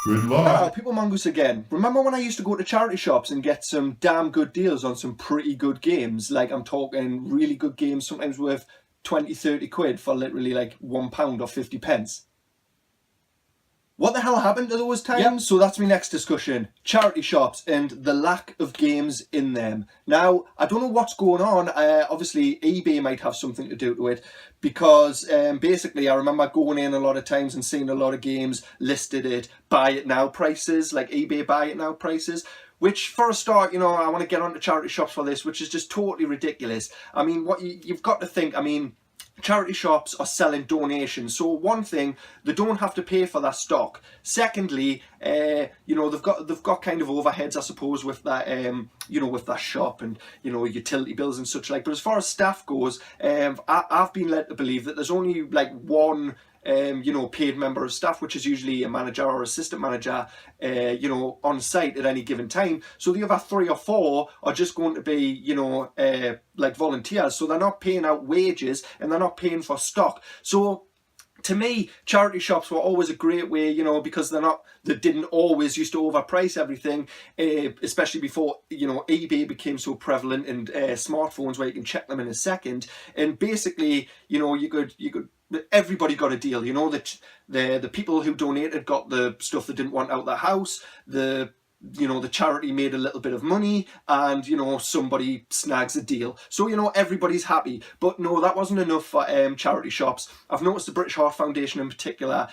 Good luck. Now, people Mongoose again. Remember when I used to go to charity shops and get some damn good deals on some pretty good games? Like, I'm talking really good games, sometimes worth 20, 30 quid for literally like £1 or 50 pence. What the hell happened to those times? Yep. So that's my next discussion. Charity shops and the lack of games in them. Now, I don't know what's going on. Obviously, eBay might have something to do to it because basically I remember going in a lot of times and seeing a lot of games listed at buy it now prices, like eBay buy it now prices. Which, for a start, you know, I want to get onto charity shops for this, which is just totally ridiculous. I mean, what you've got to think, I mean, charity shops are selling donations, so one thing, they don't have to pay for that stock. Secondly, you know, they've got kind of overheads, I suppose, with that you know, with that shop and, you know, utility bills and such like. But as far as staff goes, I've been led to believe that there's only like one you know, paid member of staff, which is usually a manager or assistant manager, you know, on site at any given time. So the other 3 or 4 are just going to be, you know, like volunteers. So they're not paying out wages and they're not paying for stock. So to me, charity shops were always a great way, you know, because they didn't always used to overprice everything, especially before, you know, eBay became so prevalent and smartphones where you can check them in a second. And basically, you know, you could everybody got a deal, you know, that the people who donated got the stuff they didn't want out of the house, you know, the charity made a little bit of money, and, you know, somebody snags a deal. So, you know, everybody's happy. But no, that wasn't enough for charity shops. I've noticed the British Heart Foundation in particular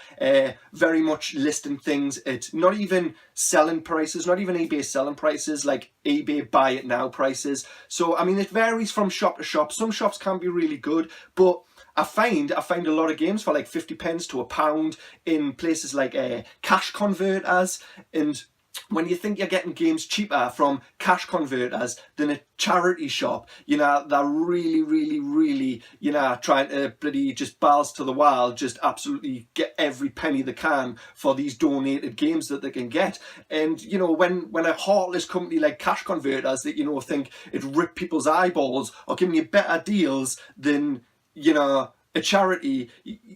very much listing things at not even selling prices, not even eBay selling prices, like eBay buy it now prices. So, I mean, it varies from shop to shop. Some shops can be really good, but I find a lot of games for like 50 pence to £1 in places like cash converters. And when you think you're getting games cheaper from cash converters than a charity shop, you know, they're really, you know, trying to bloody just balls to the wall, just absolutely get every penny they can for these donated games that they can get. And, you know, when a heartless company like Cash Converters that, you know, think it rip people's eyeballs or giving you better deals than, you know, a charity,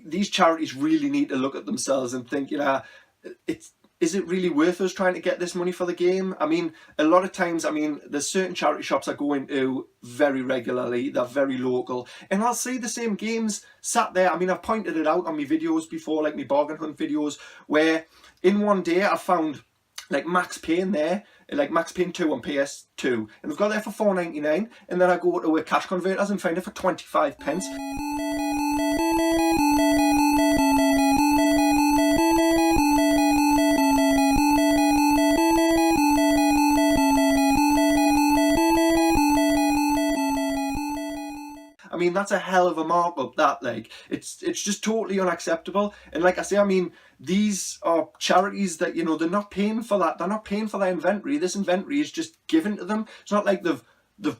these charities really need to look at themselves and think, you know, is it really worth us trying to get this money for the game? I mean, a lot of times, I mean, there's certain charity shops I go into very regularly, they're very local, and I'll see the same games sat there. I mean, I've pointed it out on my videos before, like my bargain hunt videos, where in one day I found like Max Payne there, like Max Payne 2 on PS2, and they've got it there for £4.99, and then I go to a Cash Converters and find it for 25 pence. I mean, that's a hell of a markup, that, like, it's just totally unacceptable. And like I say, I mean, these are charities that, you know, they're not paying for that, they're not paying for their inventory. This inventory is just given to them. It's not like they've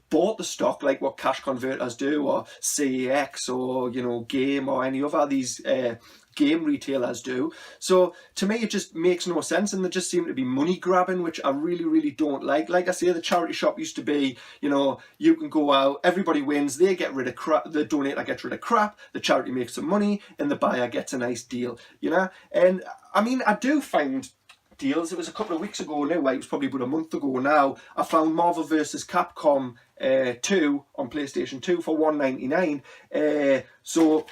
bought the stock like what Cash Converters do, or CEX, or, you know, Game, or any other these game retailers do. So to me, it just makes no sense, and they just seem to be money grabbing, which I really don't like. Like I say, the charity shop used to be, you know, you can go out, everybody wins, they get rid of crap, the donator gets rid of crap, the charity makes some money, and the buyer gets a nice deal, you know. And I mean, I do find deals. It was a couple of weeks ago now, it was probably about a month ago now, I found Marvel vs. Capcom 2 on PlayStation 2 for £1.99. So,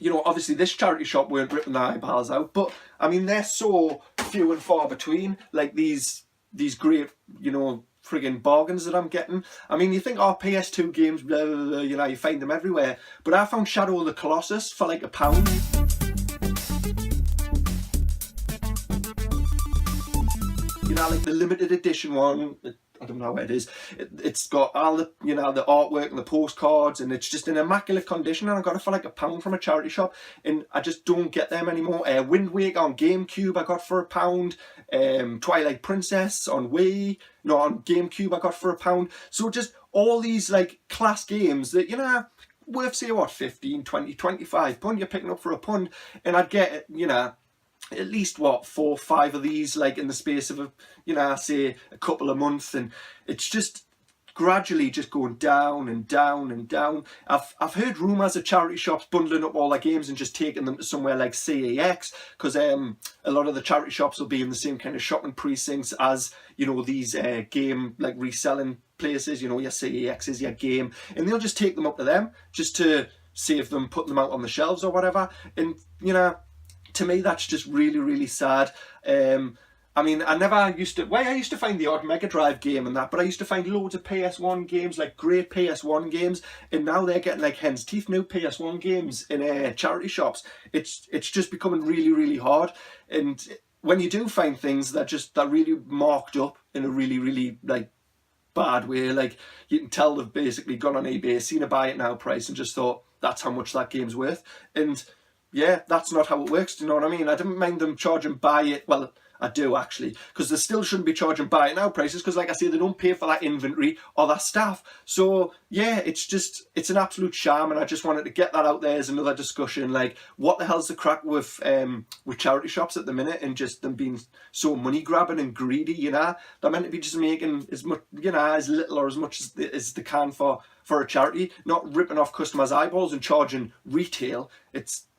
you know, obviously this charity shop weren't ripping their eyeballs out, but I mean, they're so few and far between, like these great, you know, friggin' bargains that I'm getting. I mean, you think, oh, PS2 games, blah, blah, blah, you know, you find them everywhere, but I found Shadow of the Colossus for like £1. You know, like the limited edition one, I don't know where it is. It's got all the, you know, the artwork and the postcards, and it's just in immaculate condition, and I got it for like £1 from a charity shop, and I just don't get them anymore. Wind Waker on GameCube I got for £1. Twilight Princess on on GameCube I got for £1. So just all these like class games that, you know, worth, say, what, 15, 20, 25 £, you're picking up for £1, and I'd get, you know, at least what, 4 or 5 of these, like in the space of a, you know, say a couple of months, and it's just gradually just going down and down and down. I've heard rumours of charity shops bundling up all their games and just taking them to somewhere like CEX, because a lot of the charity shops will be in the same kind of shopping precincts as, you know, these game like reselling places, you know, your CEXs, your game, and they'll just take them up to them just to save them putting them out on the shelves or whatever. And, you know, to me that's just really, really sad. I mean, I used to find the odd Mega Drive game and that, but I used to find loads of PS1 games, like great PS1 games, and now they're getting like hen's teeth new PS1 games in charity shops. It's just becoming really, really hard. And when you do find things that really marked up in a really, really like bad way, like you can tell they've basically gone on eBay, seen a buy it now price, and just thought that's how much that game's worth. And yeah, that's not how it works. Do you know what I mean? I didn't mind them charging buy it. Well, I do actually, because they still shouldn't be charging buy it now prices, because like I say, they don't pay for that inventory or that staff. So yeah, it's an absolute sham, and I just wanted to get that out there as another discussion. Like, what the hell's the crack with charity shops at the minute, and just them being so money grabbing and greedy? You know, they're meant to be just making as much, you know, as little or as much as they can for a charity, not ripping off customers' eyeballs and charging retail.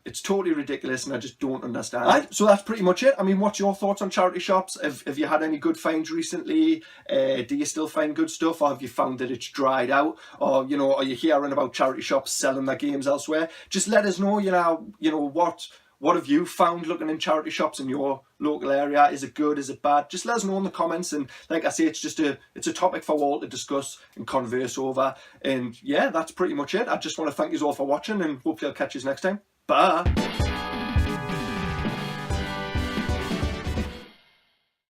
It's totally ridiculous, and I just don't understand. Right, so that's pretty much it. I mean, what's your thoughts on charity shops? Have you had any good finds recently? Do you still find good stuff, or have you found that it's dried out? Or, you know, are you hearing about charity shops selling their games elsewhere? Just let us know, you know, what have you found looking in charity shops in your local area? Is it good? Is it bad? Just let us know in the comments. And like I say, it's a topic for all to discuss and converse over. And yeah, that's pretty much it. I just want to thank you all for watching, and hopefully I'll catch you next time. Bye.